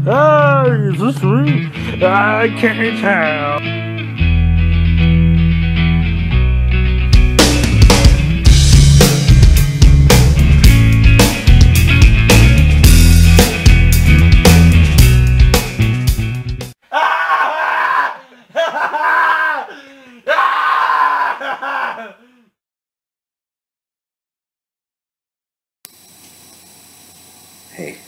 Is this me? I can't tell. Hey.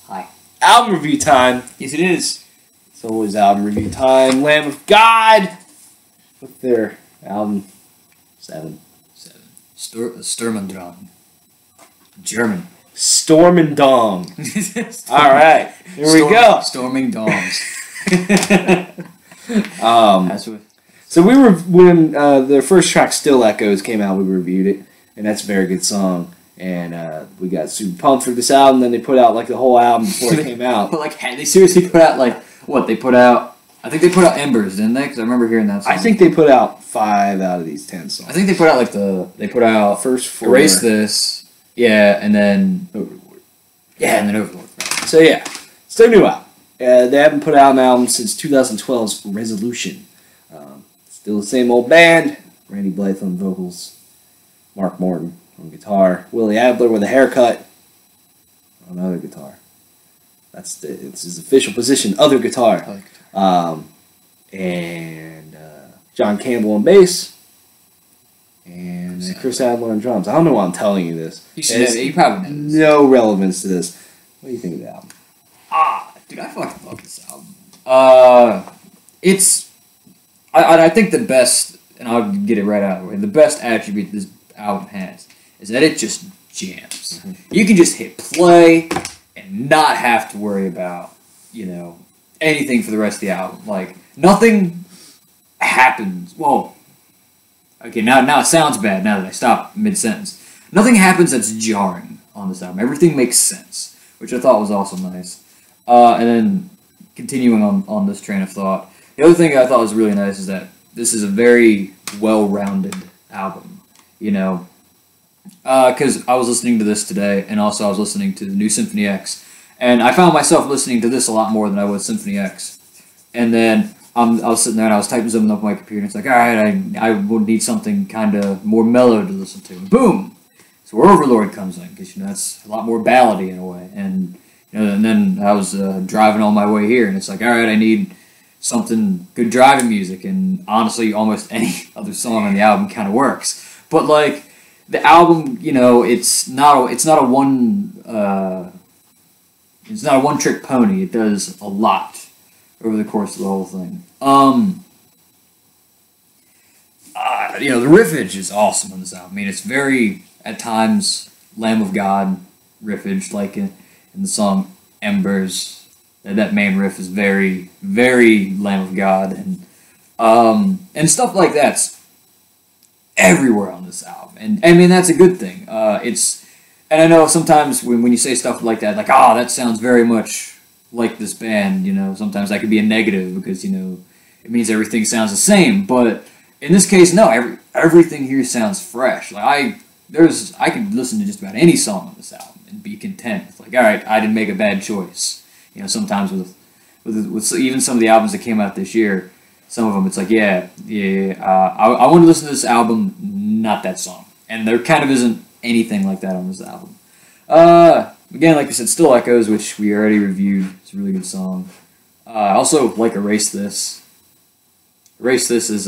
Hi. Album review time. Yes, it is. It's always album review time. Lamb of God with their album VII. Sturm Und Drang. German. Storm and Dong. All right, here we go. Storming Dongs. That's what. So we were when their first track "Still Echoes" came out. We reviewed it, and that's a very good song. And we got super pumped for this album. Then they put out like the whole album before it came out. But like, they seriously put out like what they put out? I think they put out Embers, didn't they? Because I remember hearing that song. I think they put out 5 out of these 10 songs. I think they put out like they put out first 4. Erase This, yeah, and then Overlord. Yeah, and then Overlord. So yeah, it's their new album. They haven't put out an album since 2012's Resolution. Still the same old band. Randy Blythe on vocals, Mark Morton on guitar, Willie Adler with a haircut on other guitar. It's his official position, other guitar. And John Campbell on bass, and Chris Adler on drums. I don't know why I'm telling you this. You probably know this. No relevance to this. What do you think of the album? Dude, I fucking love this album. I think the best, and I'll get it right out of the way, the best attribute this album has is that it just jams. Mm-hmm. You can just hit play and not have to worry about, anything for the rest of the album. Like, nothing happens. Well, okay, now it sounds bad now that I stop mid-sentence. Nothing happens that's jarring on this album. Everything makes sense, which I thought was also nice. And then, continuing on this train of thought, the other thing I thought was really nice is that this is a very well-rounded album, because I was listening to this today, and also I was listening to the new Symphony X, and I found myself listening to this a lot more than I was Symphony X. And then I was sitting there and I was typing something up on my computer, and it's like, all right, I would need something kind of more mellow to listen to. And boom! So where Overlord comes in, because that's a lot more ballady in a way. And and then I was driving on my way here, and it's like, all right, I need something good driving music, and honestly, almost any other song on the album kind of works. But like the album, it's not a one trick pony. It does a lot over the course of the whole thing. The riffage is awesome on this album. I mean, it's very at times Lamb of God riffage, like in the song Embers. That main riff is very, very Lamb of God, and stuff like that's everywhere on this album, and I mean that's a good thing. And I know sometimes when you say stuff like that, like that sounds very much like this band. Sometimes that could be a negative because it means everything sounds the same. But in this case, no, everything here sounds fresh. Like I could listen to just about any song on this album and be content. It's like, all right, I didn't make a bad choice. Sometimes with even some of the albums that came out this year, some of them it's like, I want to listen to this album, not that song. And there kind of isn't anything like that on this album. Again, like I said, Still Echoes, which we already reviewed. It's a really good song. I also like Erase This. Erase This is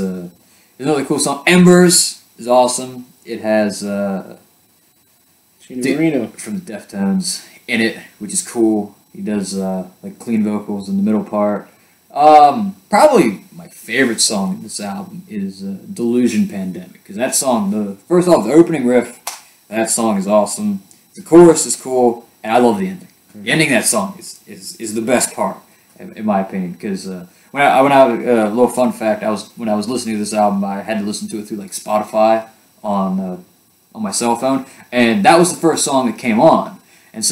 another cool song. Embers is awesome. It has Gino Marino from the Deftones in it, which is cool. He does like clean vocals in the middle part. Probably my favorite song in this album is Delusion Pandemic, because that song, first off, the opening riff, that song is awesome. The chorus is cool, and I love the ending. The ending of that song is the best part, in my opinion, because when I a little fun fact, when I was listening to this album, I had to listen to it through like Spotify on my cell phone, and that was the first song that came on, and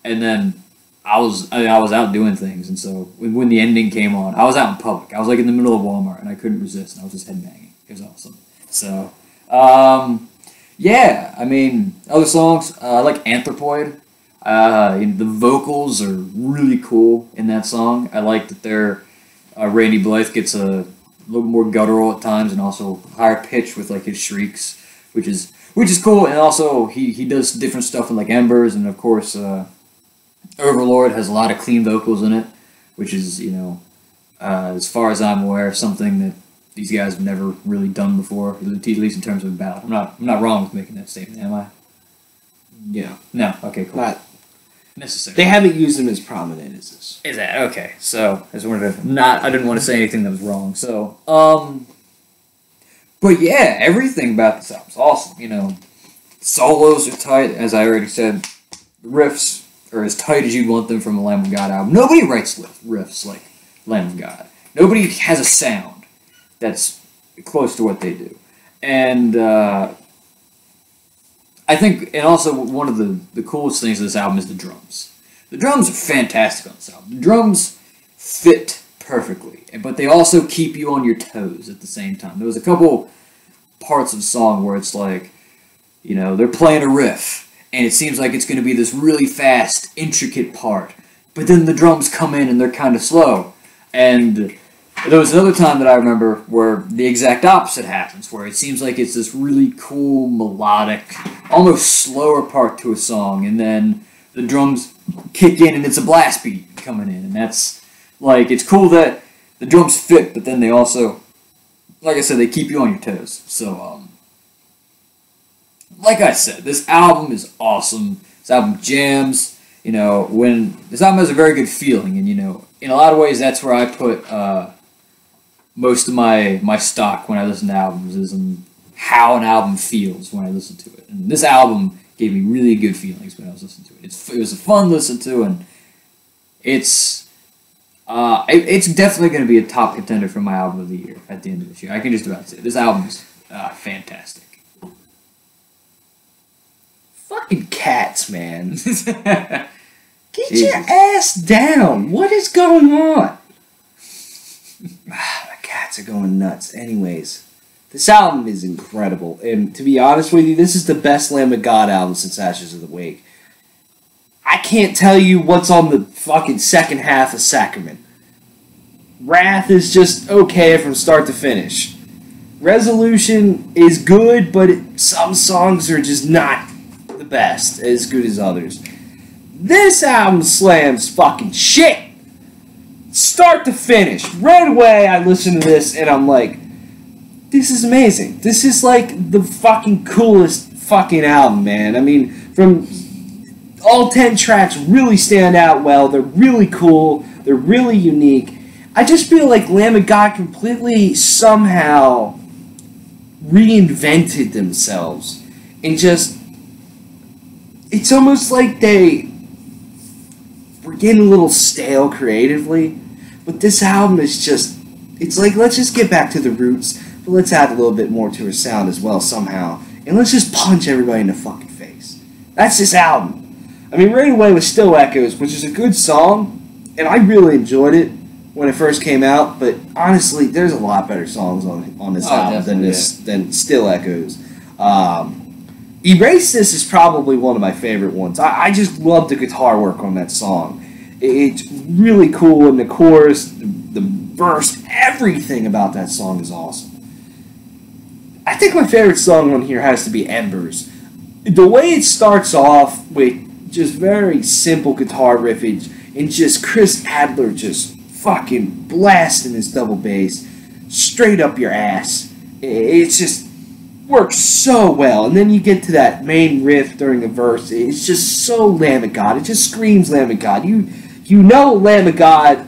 then I was out doing things, and so when the ending came on, I was out in public. I was like in the middle of Walmart, and I couldn't resist, and I was just headbanging. It was awesome. So, yeah, I mean, other songs, I like Anthropoid. The vocals are really cool in that song. I like that Randy Blythe gets a little more guttural at times and also higher pitch with like his shrieks, which is cool. And also he does different stuff in like Embers, and of course Overlord has a lot of clean vocals in it, which is as far as I'm aware, something that these guys have never really done before, at least in terms of a ballad. I'm not wrong with making that statement, am I? Yeah. No. Okay. Cool. Not necessary. They haven't used him as prominent as this. Is that okay? So I just wanted to I didn't want to say anything that was wrong. So but yeah, everything about this album's awesome. Solos are tight, as I already said. The riffs are as tight as you'd want them from a Lamb of God album. Nobody writes riffs like Lamb of God. Nobody has a sound that's close to what they do. And I think, and also one of the coolest things of this album is the drums. The drums are fantastic on this album. The drums fit perfectly, but they also keep you on your toes at the same time. There was a couple parts of the song where it's like, they're playing a riff, and it seems like it's going to be this really fast, intricate part. But then the drums come in and they're kind of slow. And there was another time that I remember where the exact opposite happens, where it seems like it's this really cool, melodic, almost slower part to a song, and then the drums kick in and it's a blast beat coming in. And that's, it's cool that the drums fit, but then they also, like I said, they keep you on your toes. So, like I said, this album is awesome. This album jams. When this album has a very good feeling, and in a lot of ways, that's where I put most of my stock when I listen to albums, is in how an album feels when I listen to it. And this album gave me really good feelings when I was listening to it. It was a fun listen to, and it's definitely going to be a top contender for my album of the year at the end of this year. I can just about say it. This album's fantastic. Fucking cats, man. Get your ass down. What is going on? The cats are going nuts. Anyways, this album is incredible. And to be honest with you, this is the best Lamb of God album since Ashes of the Wake. I can't tell you what's on the fucking second half of Sacrament. Wrath is just okay from start to finish. Resolution is good, but some songs are just not the best, as good as others. This album slams fucking shit! Start to finish. Right away, I listen to this and I'm like, this is amazing. This is like the fucking coolest fucking album, man. I mean, from all 10 tracks really stand out well. They're really cool. They're really unique. I just feel like Lamb of God completely somehow reinvented themselves. And just, it's almost like they were getting a little stale creatively. But this album is just, it's like, let's just get back to the roots, but let's add a little bit more to her sound as well somehow. And let's just punch everybody in the fucking face. That's this album. I mean, right away with Still Echoes, which is a good song, and I really enjoyed it when it first came out, but honestly, there's a lot better songs on this album than Still Echoes. Erase This is probably one of my favorite ones. I just love the guitar work on that song. It's really cool, and the chorus, the verse, everything about that song is awesome. I think my favorite song on here has to be Embers. The way it starts off with just very simple guitar riffage and just Chris Adler just fucking blasting his double bass straight up your ass. It just works so well. And then you get to that main riff during the verse. It's just so Lamb of God. It just screams Lamb of God. You know Lamb of God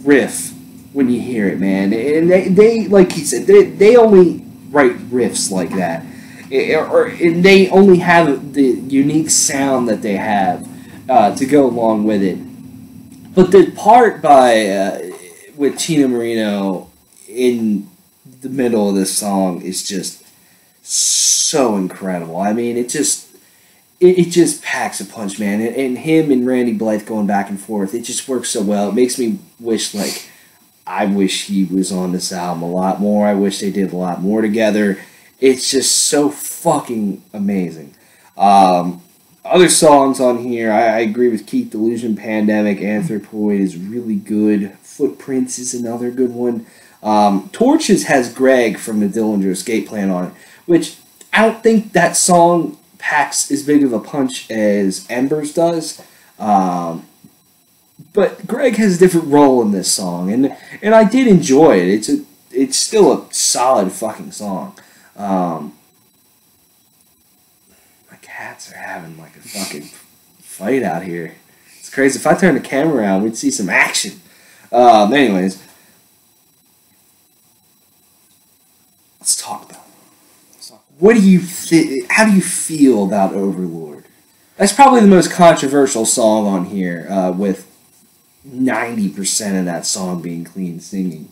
riff when you hear it, man. And they like he said, they only write riffs like that. And they only have the unique sound that they have to go along with it. But the part with Tina Marino in the middle of this song is just so incredible. I mean, it just packs a punch, man. And him and Randy Blythe going back and forth, it just works so well. It makes me wish, I wish he was on this album a lot more. I wish they did a lot more together. It's just so fucking amazing. Other songs on here, I agree with Keith. Delusion Pandemic, Anthropoid is really good. Footprints is another good one. Torches has Greg from the Dillinger Escape Plan on it, which I don't think that song packs as big of a punch as Embers does. But Greg has a different role in this song, and I did enjoy it. It's still a solid fucking song. My cats are having like a fucking fight out here. It's crazy. If I turn the camera around, we'd see some action. Anyways, let's talk about it. What do you how do you feel about Overlord? That's probably the most controversial song on here, with 90% of that song being clean singing.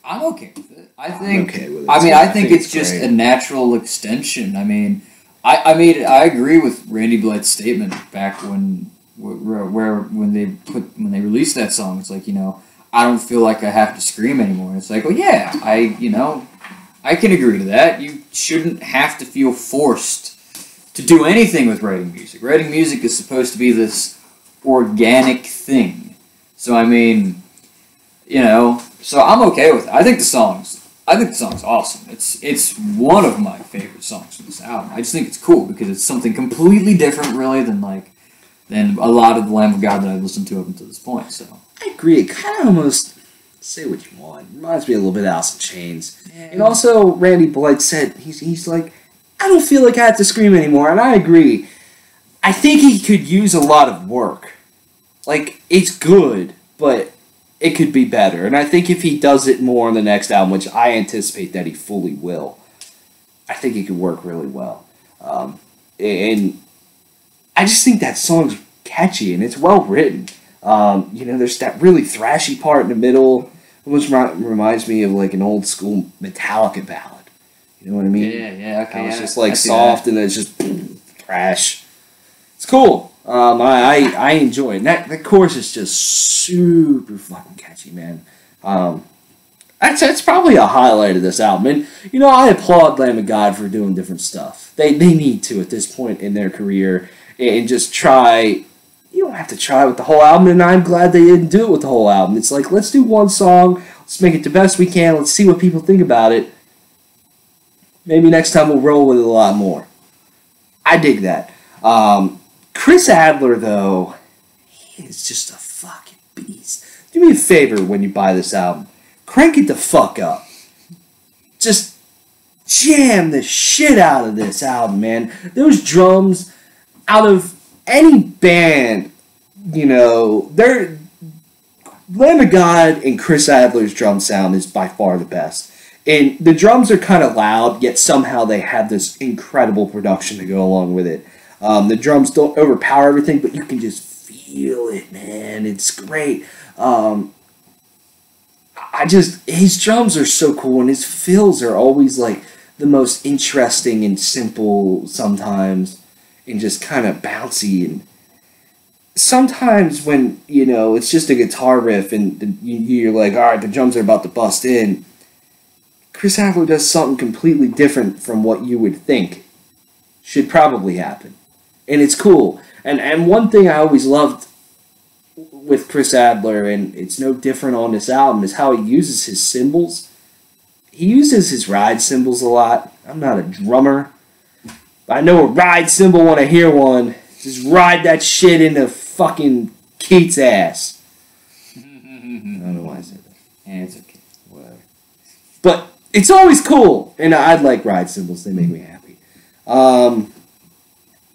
I'm okay with it. I think. I'm okay with it. I think it's just a natural extension. I agree with Randy Blythe's statement back when they released that song. It's like, I don't feel like I have to scream anymore. And it's like, well, yeah, I can agree to that. You shouldn't have to feel forced to do anything with writing music. Writing music is supposed to be this organic thing. So so I'm okay with it. I think the song's awesome. It's one of my favorite songs from this album. I just think it's cool because it's something completely different, really, than a lot of the Lamb of God that I've listened to up until this point. So I agree. It kind of almost, say what you want, reminds me a little bit of Alice in Chains. Yeah. And also, Randy Blythe said he's like, I don't feel like I have to scream anymore, and I agree. I think he could use a lot of work. Like, it's good, but it could be better. And I think if he does it more on the next album, which I anticipate that he fully will, I think it could work really well. And I just think that song's catchy and it's well written. There's that really thrashy part in the middle, which reminds me of like an old school Metallica ballad. You know what I mean? Yeah, okay. It's just like soft and then it's just thrash. It's cool. I enjoy it. And that chorus is just super fucking catchy, man. That's probably a highlight of this album. And, I applaud Lamb of God for doing different stuff. They need to at this point in their career and just try. You don't have to try with the whole album, and I'm glad they didn't do it with the whole album. It's like, let's do one song, let's make it the best we can, let's see what people think about it. Maybe next time we'll roll with it a lot more. I dig that. Chris Adler, though, he is just a fucking beast. Do me a favor when you buy this album. Crank it the fuck up. Just jam the shit out of this album, man. Those drums, out of any band, they're Lamb of God and Chris Adler's drum sound is by far the best. And the drums are kind of loud, yet somehow they have this incredible production to go along with it. The drums don't overpower everything, but you can just feel it, man. It's great. His drums are so cool, and his fills are always like the most interesting and simple sometimes, and just kind of bouncy. And sometimes when, it's just a guitar riff and you're like, all right, the drums are about to bust in, Chris Adler does something completely different from what you would think should probably happen. And it's cool. And one thing I always loved with Chris Adler, and it's no different on this album, is how he uses his cymbals. He uses his ride cymbals a lot. I'm not a drummer. But I know a ride cymbal when I hear one. Just ride that shit into fucking Keith's ass. I don't know why I said that. Yeah, it's okay. Whatever. But it's always cool. And I'd like ride cymbals. They make me happy.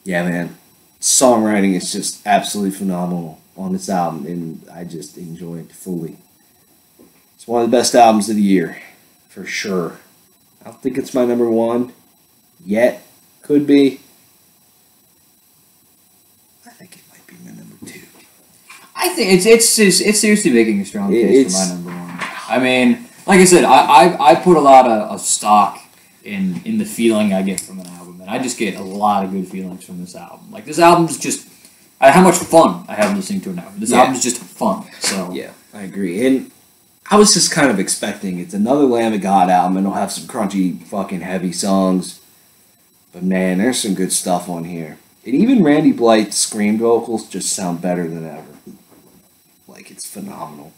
Yeah, man. Songwriting is just absolutely phenomenal on this album, and I just enjoy it fully. It's one of the best albums of the year, for sure. I don't think it's my number one yet. Could be. I think it might be my number two. I think it's seriously making a strong case for my number one. Like I said, I put a lot of stock in the feeling I get from an album, and I just get a lot of good feelings from this album. Like, this album's just how much fun I have listening to it now. This album's just fun. So yeah, I agree. And I was just kind of expecting it's another Lamb of God album, and it'll have some crunchy, fucking heavy songs. But man, there's some good stuff on here. And even Randy Blythe's scream vocals just sound better than ever. Like, it's phenomenal.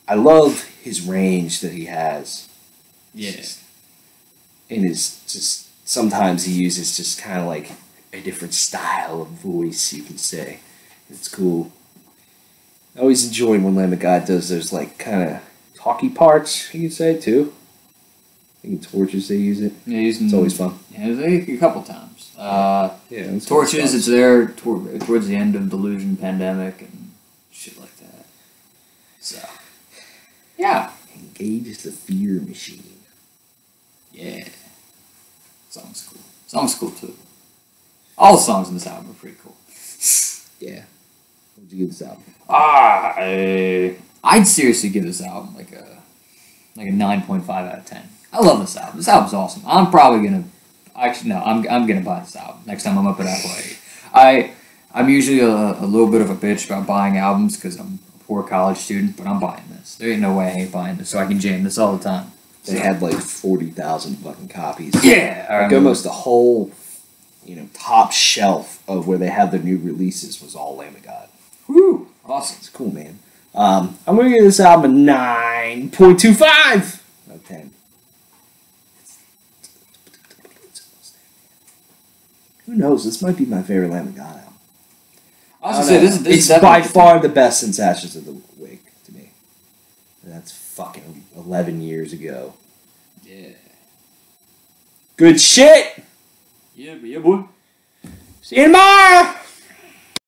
I love his range that he has. Yeah. And his just, sometimes he uses just kind of like a different style of voice, you can say. It's cool. I always enjoyed when Lamb of God does those, like, kind of talky parts, you can say, too. I think in Torches they use it. Yeah, it's always fun. Yeah, a couple times. Yeah, Torches, it's there towards the end of Delusion Pandemic and shit like that. So, yeah. Engage the fear machine. Yeah. Song's cool. Song's cool, too. All the songs in this album are pretty cool. Yeah. What would you give this album? I'd seriously give this album like a 9.5 out of 10. I love this album. This album's awesome. I'm probably gonna I'm gonna buy this album next time I'm up at Apple. I'm usually a little bit of a bitch about buying albums because I'm a poor college student, but I'm buying this. There ain't no way I ain't buying this, so I can jam this all the time. They had like 40,000 fucking copies. Yeah, like almost the whole, top shelf of where they have their new releases was all Lamb of God. Woo! Awesome. It's cool, man. I'm gonna give this album a 9.25 out of 10. Who knows? This might be my favorite Lamb of God album. I was gonna say this it's by far the best since Ashes of the Wake to me. And that's fucking 11 years ago. Yeah. Good shit. Yeah, boy. See you tomorrow.